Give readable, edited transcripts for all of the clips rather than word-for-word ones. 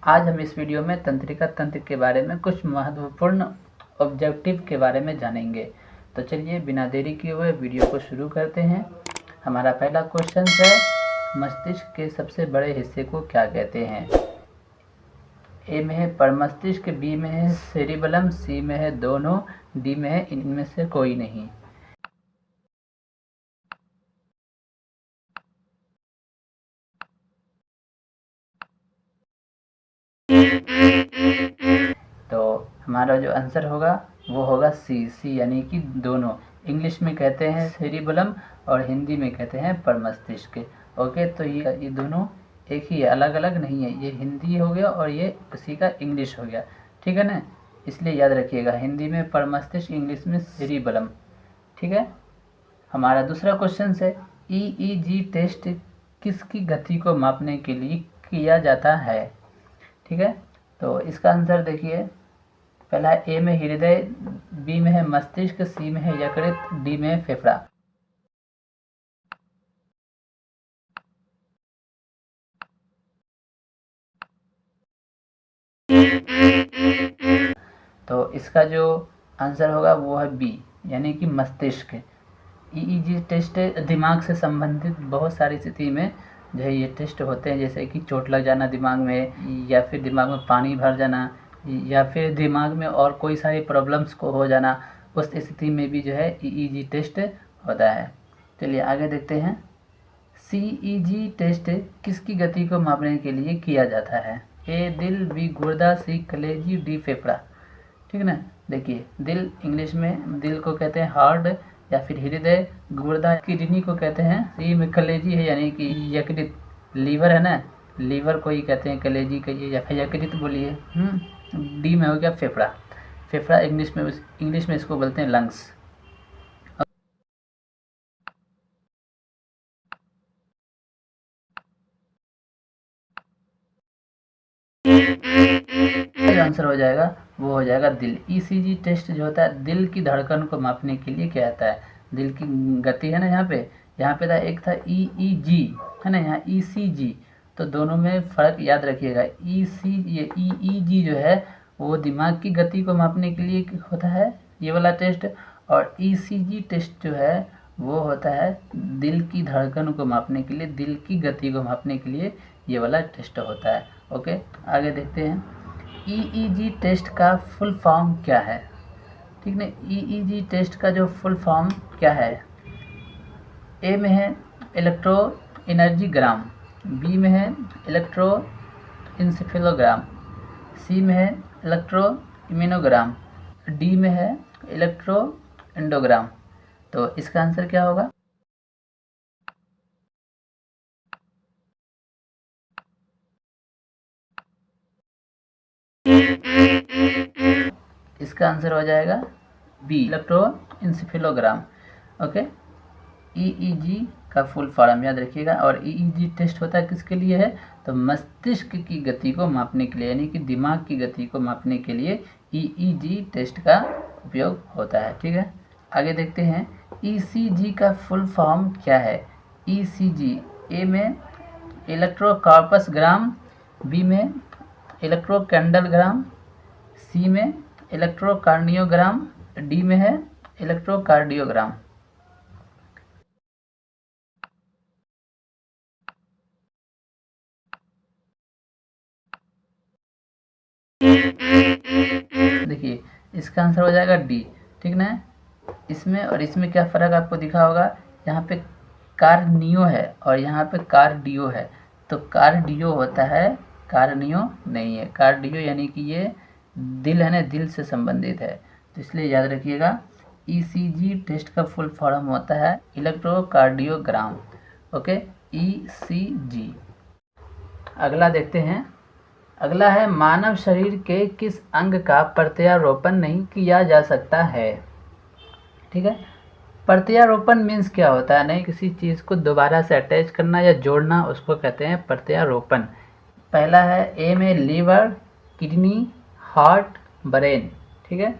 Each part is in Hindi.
आज हम इस वीडियो में तंत्रिका तंत्र के बारे में कुछ महत्वपूर्ण ऑब्जेक्टिव के बारे में जानेंगे। तो चलिए बिना देरी किए हुए वीडियो को शुरू करते हैं। हमारा पहला क्वेश्चन है, मस्तिष्क के सबसे बड़े हिस्से को क्या कहते हैं? ए में है परमस्तिष्क, बी में है सेरिबलम, सी में है दोनों, डी में है इनमें से कोई नहीं। तो हमारा जो आंसर होगा वो होगा सी यानी कि दोनों। इंग्लिश में कहते हैं सेरिबलम और हिंदी में कहते हैं परमस्तिष्क। ओके, तो ये दोनों एक ही है, अलग अलग नहीं है। ये हिंदी हो गया और ये उसी का इंग्लिश हो गया, ठीक है ना। इसलिए याद रखिएगा, हिंदी में परमस्तिष्क, इंग्लिश में सेरिबलम, ठीक है। हमारा दूसरा क्वेश्चन है, ईईजी टेस्ट किसकी गति को मापने के लिए किया जाता है? ठीक है, तो इसका आंसर देखिए, पहला ए में हृदय, बी में है मस्तिष्क, सी में है यकृत, डी में है फेफड़ा। तो इसका जो आंसर होगा वो है बी यानी कि मस्तिष्क। ईईजी टेस्ट दिमाग से संबंधित बहुत सारी स्थिति में जो है ये टेस्ट होते हैं, जैसे कि चोट लग जाना दिमाग में, या फिर दिमाग में पानी भर जाना, या फिर दिमाग में और कोई सारी प्रॉब्लम्स को हो जाना, उस स्थिति में भी जो है ईईजी टेस्ट होता है। चलिए आगे देखते हैं, सीईजी टेस्ट किसकी गति को मापने के लिए किया जाता है? ए दिल, बी गुर्दा, सी कलेजी, डी फेफड़ा। ठीक है ना। देखिए, दिल इंग्लिश में दिल को कहते हैं हार्ट या फिर हृदय, गुर्दा किडनी को कहते हैं, सी में कलेजी है यानी कि यकृत, लीवर है ना, लीवर को ही कहते हैं कलेजी कहिए या फिर यकृत बोलिए। डी में हो गया फेफड़ा। फेफड़ा इंग्लिश में इसको बोलते हैं लंग्स। जो आंसर हो जाएगा वो हो जाएगा दिल। ईसीजी टेस्ट जो होता है दिल की धड़कन को मापने के लिए क्या आता है? दिल की गति है ना, यहाँ पे था, एक था ईईजी है ना, यहाँ ईसीजी। तो दोनों में फ़र्क याद रखिएगा। ये ईईजी जो है वो दिमाग की गति को मापने के लिए होता है, ये वाला टेस्ट। और ईसीजी टेस्ट जो है वो होता है दिल की धड़कन को मापने के लिए, दिल की गति को मापने के लिए ये वाला टेस्ट होता है। ओके, आगे देखते हैं, ईईजी टेस्ट का फुल फॉर्म क्या है? ठीक है, ईईजी टेस्ट का जो फुल फॉर्म क्या है? ए में है इलेक्ट्रो एनर्जी ग्राम, बी में है इलेक्ट्रो इंसेफेलोग्राम, सी में है इलेक्ट्रो इम्यूनोग्राम, डी में है इलेक्ट्रो एंडोग्राम। तो इसका आंसर क्या होगा? इसका आंसर हो जाएगा बी इलेक्ट्रो इंसेफेलोग्राम। ओके, ईईजी का फुल फॉर्म याद रखिएगा। और ईईजी टेस्ट होता है किसके लिए है? तो मस्तिष्क की गति को मापने के लिए, यानी कि दिमाग की गति को मापने के लिए ईईजी टेस्ट का उपयोग होता है। ठीक है, आगे देखते हैं, ईसीजी का फुल फॉर्म क्या है? ईसीजी, ए में इलेक्ट्रोकार्पसग्राम, बी में इलेक्ट्रोकेंडलग्राम, सी में इलेक्ट्रोकार्डियोग्राम, डी में है इलेक्ट्रोकार्डियोग्राम। देखिए, इसका आंसर हो जाएगा डी। ठीक ना। इसमें और इसमें क्या फ़र्क आपको दिखा होगा? यहाँ पे कार्नियो है और यहाँ पे कार्डियो है। तो कार्डियो होता है, कार्नियो नहीं है। कार्डियो यानी कि ये दिल है ना, दिल से संबंधित है। तो इसलिए याद रखिएगा, ईसीजी टेस्ट का फुल फॉर्म होता है इलेक्ट्रोकार्डियोग्राम। Okay, ECG. अगला देखते हैं, अगला है, मानव शरीर के किस अंग का प्रत्यारोपण नहीं किया जा सकता है? ठीक है, प्रत्यारोपण मीन्स क्या होता है? नहीं, किसी चीज़ को दोबारा से अटैच करना या जोड़ना, उसको कहते हैं प्रत्यारोपण। पहला है ए में लीवर, किडनी, हार्ट, ब्रेन। ठीक है,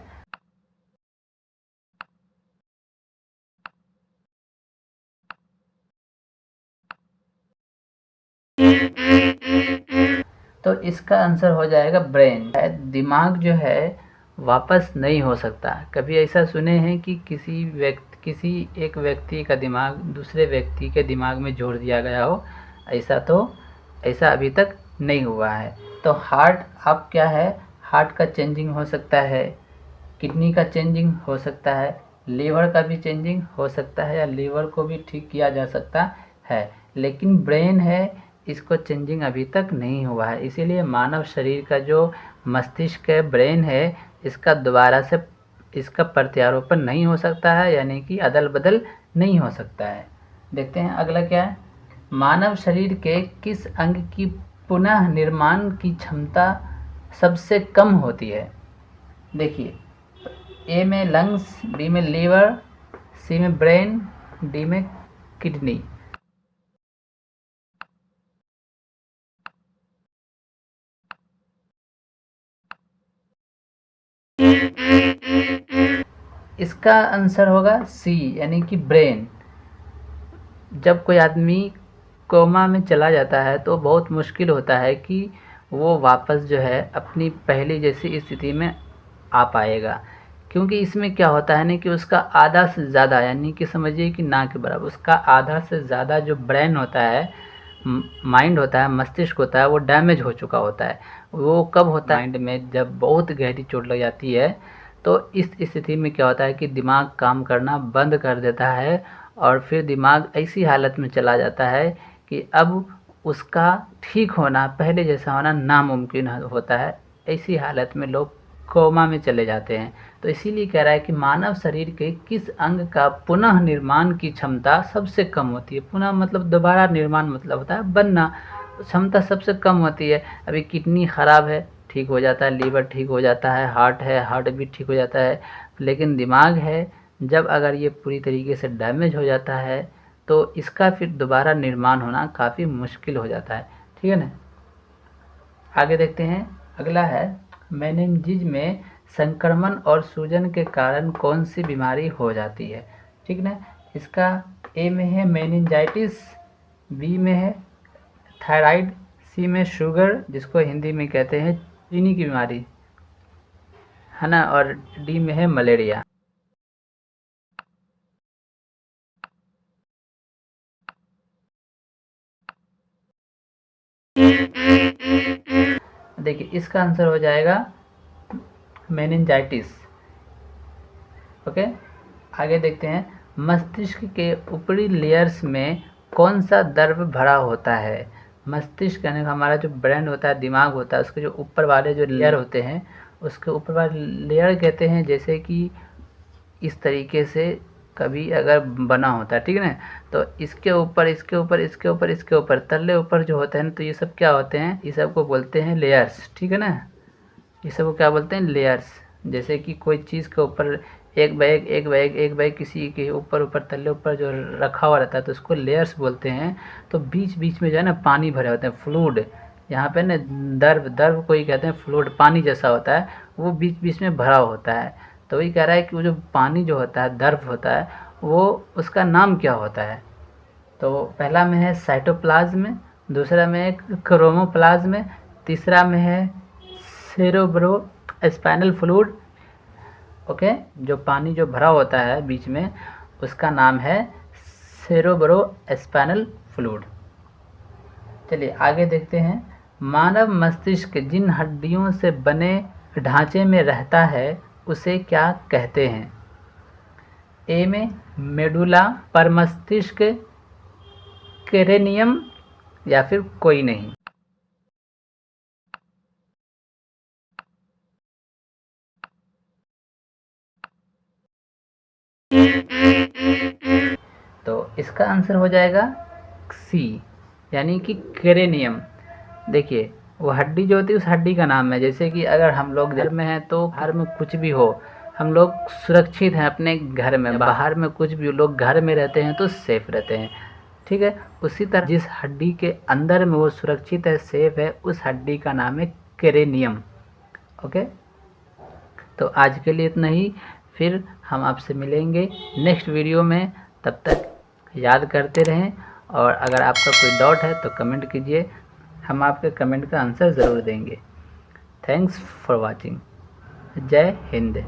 तो इसका आंसर हो जाएगा ब्रेन। दिमाग जो है वापस नहीं हो सकता। कभी ऐसा सुने हैं कि किसी एक व्यक्ति का दिमाग दूसरे व्यक्ति के दिमाग में जोड़ दिया गया हो? ऐसा अभी तक नहीं हुआ है। तो हार्ट अब क्या है, हार्ट का चेंजिंग हो सकता है, किडनी का चेंजिंग हो सकता है, लीवर का भी चेंजिंग हो सकता है, या लीवर को भी ठीक किया जा सकता है, लेकिन ब्रेन है इसको चेंजिंग अभी तक नहीं हुआ है। इसीलिए मानव शरीर का जो मस्तिष्क है, ब्रेन है, इसका दोबारा से इसका प्रत्यारोपण नहीं हो सकता है, यानी कि अदल बदल नहीं हो सकता है। देखते हैं अगला क्या है। मानव शरीर के किस अंग की पुनः निर्माण की क्षमता सबसे कम होती है? देखिए, ए में लंग्स, बी में लीवर, सी में ब्रेन, डी में किडनी। इसका आंसर होगा सी, यानी कि ब्रेन। जब कोई आदमी कोमा में चला जाता है तो बहुत मुश्किल होता है कि वो वापस जो है अपनी पहली जैसी स्थिति में आ पाएगा, क्योंकि इसमें क्या होता है ना कि उसका आधा से ज़्यादा, यानी कि समझिए कि ना के बराबर, उसका आधा से ज़्यादा जो ब्रेन होता है, माइंड होता है, मस्तिष्क होता है, वो डैमेज हो चुका होता है। वो कब होता है? माइंड में जब बहुत गहरी चोट लग जाती है तो इस स्थिति में क्या होता है कि दिमाग काम करना बंद कर देता है, और फिर दिमाग ऐसी हालत में चला जाता है कि अब उसका ठीक होना, पहले जैसा होना नामुमकिन होता है। ऐसी हालत में लोग कोमा में चले जाते हैं। तो इसीलिए कह रहा है कि मानव शरीर के किस अंग का पुनः निर्माण की क्षमता सबसे कम होती है। पुनः मतलब दोबारा निर्माण मतलब होता है बनना, क्षमता सबसे कम होती है। अभी किडनी ख़राब है, ठीक हो जाता है, लीवर ठीक हो जाता है, हार्ट है, हार्ट भी ठीक हो जाता है, लेकिन दिमाग है, जब अगर ये पूरी तरीके से डैमेज हो जाता है तो इसका फिर दोबारा निर्माण होना काफ़ी मुश्किल हो जाता है। ठीक है ना। आगे देखते हैं, अगला है मेनिंजिस में संक्रमण और सूजन के कारण कौन सी बीमारी हो जाती है? ठीक ना। इसका ए में है मेनिंजाइटिस, बी में है थायराइड, सी में शुगर जिसको हिंदी में कहते हैं चीनी की बीमारी, है ना, और डी में है मलेरिया। देखिए, इसका आंसर हो जाएगा मेनिंजाइटिस। ओके, आगे देखते हैं, मस्तिष्क के ऊपरी लेयर्स में कौन सा द्रव भरा होता है? मस्तिष्क यानी हमारा जो ब्रेन होता है, दिमाग होता है, उसके जो ऊपर वाले जो लेयर होते हैं, उसके ऊपर वाले लेयर कहते हैं, जैसे कि इस तरीके से कभी अगर बना होता है, ठीक है ना, तो इसके ऊपर इसके ऊपर इसके ऊपर इसके ऊपर तल्ले ऊपर जो होते हैं, तो ये सब क्या होते हैं? ये सब को बोलते हैं लेयर्स। ठीक है ना, ये सब को क्या बोलते हैं? लेयर्स। जैसे कि कोई चीज़ के ऊपर एक बैग किसी के ऊपर तल्ले ऊपर जो रखा हुआ रहता है, तो उसको लेयर्स बोलते हैं। तो बीच बीच में जो है ना पानी भरे होते हैं, फ्लूइड। यहाँ पे ना द्रव को ही कहते हैं फ्लूइड, पानी जैसा होता है, वो बीच बीच में भरा होता है। तो वही कह रहा है कि वो जो पानी जो होता है, द्रव होता है, वो उसका नाम क्या होता है? तो पहला में है साइटोप्लाज्म, दूसरा में है क्रोमोप्लाज्म, तीसरा में है सेरेब्रो स्पाइनल फ्लूइड। ओके, जो पानी जो भरा होता है बीच में, उसका नाम है सेरेब्रो स्पाइनल फ्लूइड। चलिए आगे देखते हैं, मानव मस्तिष्क जिन हड्डियों से बने ढांचे में रहता है उसे क्या कहते हैं? ए में मेडुला, पर मस्तिष्क, क्रेनियम, या फिर कोई नहीं। तो इसका आंसर हो जाएगा सी, यानी कि क्रेनियम। देखिए, वो हड्डी जो होती है उस हड्डी का नाम है। जैसे कि अगर हम लोग घर में हैं तो घर में कुछ भी हो, हम लोग सुरक्षित हैं अपने घर में, बाहर में कुछ भी लोग घर में रहते हैं तो सेफ रहते हैं। ठीक है, उसी तरह जिस हड्डी के अंदर में वो सुरक्षित है, सेफ है, उस हड्डी का नाम है क्रेनियम। ओके, तो आज के लिए इतना ही, फिर हम आपसे मिलेंगे नेक्स्ट वीडियो में। तब तक याद करते रहें, और अगर आपका कोई डाउट है तो कमेंट कीजिए। हम आपके कमेंट का आंसर ज़रूर देंगे। Thanks for watching. जय हिंद।